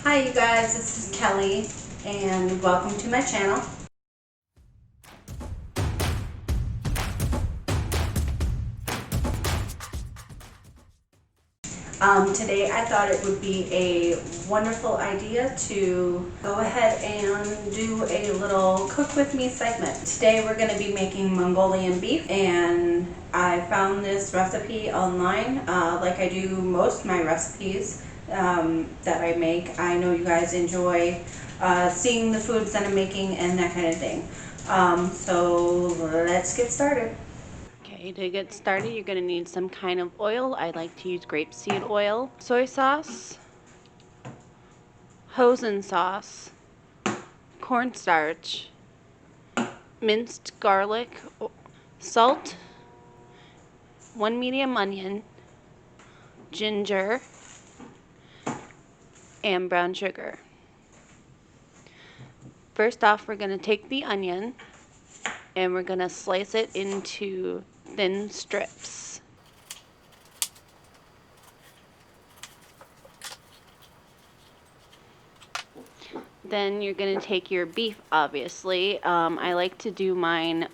Hi you guys, this is Kelly and welcome to my channel. Today I thought it would be a wonderful idea to go ahead and do a little cook with me segment. Today we're going to be making Mongolian beef, and I found this recipe online like I do most of my recipes that I make. I know you guys enjoy seeing the foods that I'm making and that kind of thing. So let's get started. Okay, to get started, you're going to need some kind of oil. I like to use grapeseed oil, soy sauce, hoisin sauce, cornstarch, minced garlic, salt, 1 medium onion, ginger, and brown sugar. First off, we're going to take the onion and we're going to slice it into thin strips. Then you're going to take your beef, obviously. I like to do mine,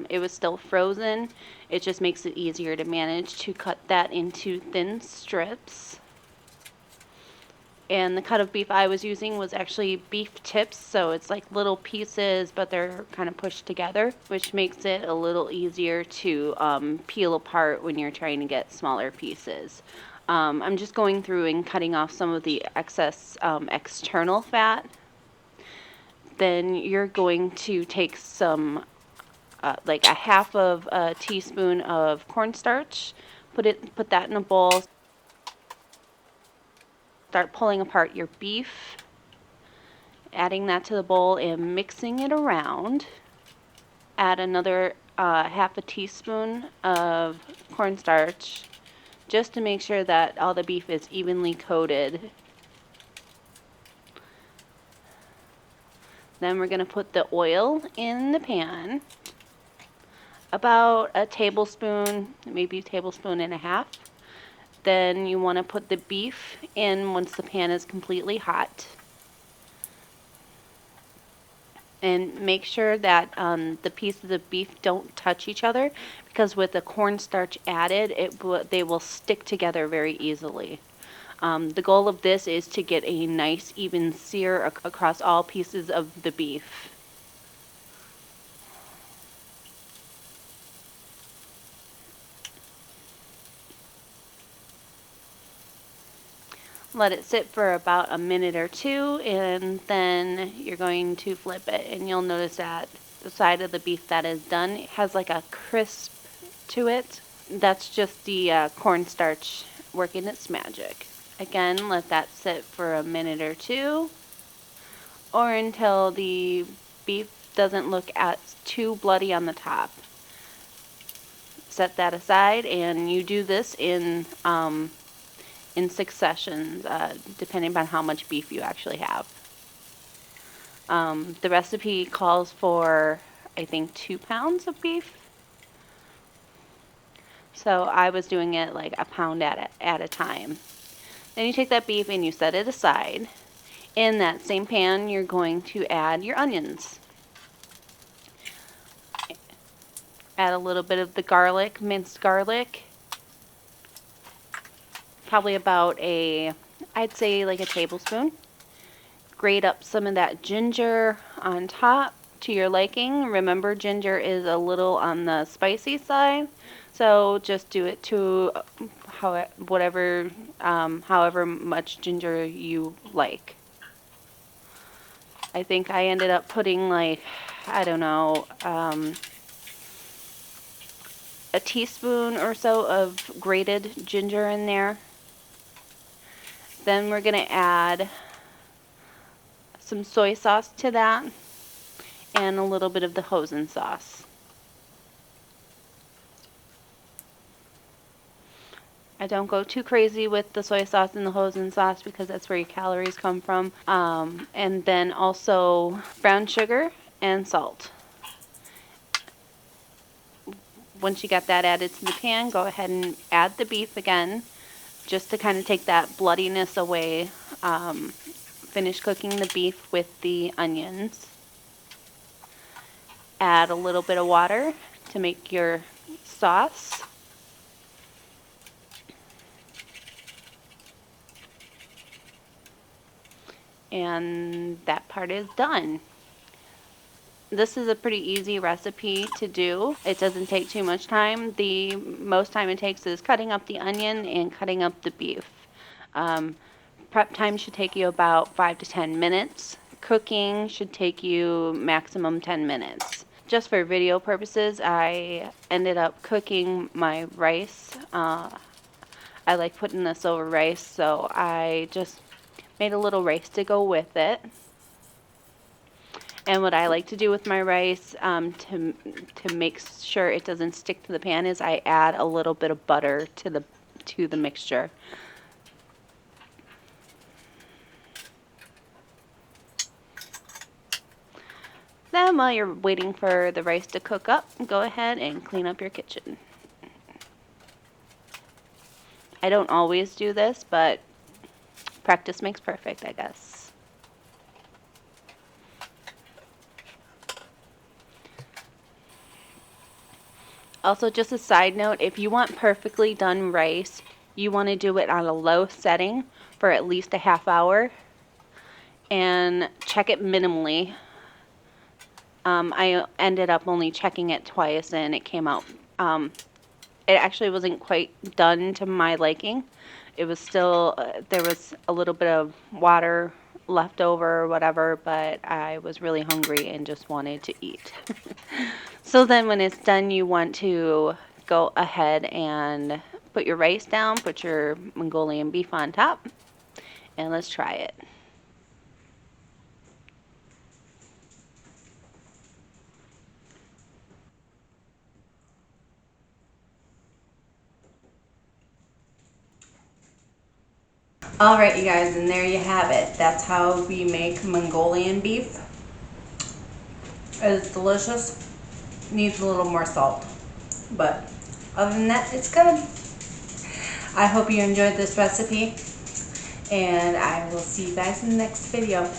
it was still frozen. It just makes it easier to manage to cut that into thin strips. And the cut of beef I was using was actually beef tips, so it's like little pieces, but they're kind of pushed together, which makes it a little easier to peel apart when you're trying to get smaller pieces. I'm just going through and cutting off some of the excess external fat. Then you're going to take some, like a half of a teaspoon of cornstarch, put that in a bowl. Start pulling apart your beef, adding that to the bowl and mixing it around. Add another half a teaspoon of cornstarch just to make sure that all the beef is evenly coated. Then we're going to put the oil in the pan, about a tablespoon, maybe a tablespoon and a half. Then you want to put the beef in once the pan is completely hot. And make sure that the pieces of beef don't touch each other, because with the cornstarch added, they will stick together very easily. The goal of this is to get a nice even sear across all pieces of the beef. Let it sit for about a minute or two, and then you're going to flip it, and you'll notice that the side of the beef that is done has like a crisp to it. That's just the cornstarch working its magic. Again, let that sit for a minute or two, or until the beef doesn't look too bloody on the top. Set that aside, and you do this in successions, depending on how much beef you actually have. The recipe calls for, I think, 2 pounds of beef. So I was doing it like a pound at a time. Then you take that beef and you set it aside. In that same pan, you're going to add your onions. Add a little bit of the garlic, minced garlic. Probably about I'd say like a tablespoon. Grate up some of that ginger on top to your liking. Remember, ginger is a little on the spicy side, so just do it to however much ginger you like. I think I ended up putting like, I don't know, a teaspoon or so of grated ginger in there. Then we're going to add some soy sauce to that and a little bit of the hoisin sauce. I don't go too crazy with the soy sauce and the hoisin sauce because that's where your calories come from. And then also brown sugar and salt. Once you got that added to the pan, go ahead and add the beef again, just to kind of take that bloodiness away finish cooking the beef with the onions. Add a little bit of water to make your sauce. And that part is done. This is a pretty easy recipe to do. It doesn't take too much time. The most time it takes is cutting up the onion and cutting up the beef. Prep time should take you about 5 to 10 minutes. Cooking should take you maximum 10 minutes. Just for video purposes, I ended up cooking my rice. I like putting this over rice, so I just made a little rice to go with it. And what I like to do with my rice to make sure it doesn't stick to the pan is I add a little bit of butter to the mixture. Then while you're waiting for the rice to cook up, go ahead and clean up your kitchen. I don't always do this, but practice makes perfect, I guess. Also, just a side note, if you want perfectly done rice, you want to do it on a low setting for at least a half hour and check it minimally. I ended up only checking it twice and it came out, it actually wasn't quite done to my liking. It was still, there was a little bit of water left over or whatever, but I was really hungry and just wanted to eat. So then when it's done, you want to go ahead and put your rice down, put your Mongolian beef on top, and let's try it. Alright, you guys, and there you have it. That's how we make Mongolian beef. It's delicious. Needs a little more salt. But other than that, it's good. I hope you enjoyed this recipe. And I will see you guys in the next video.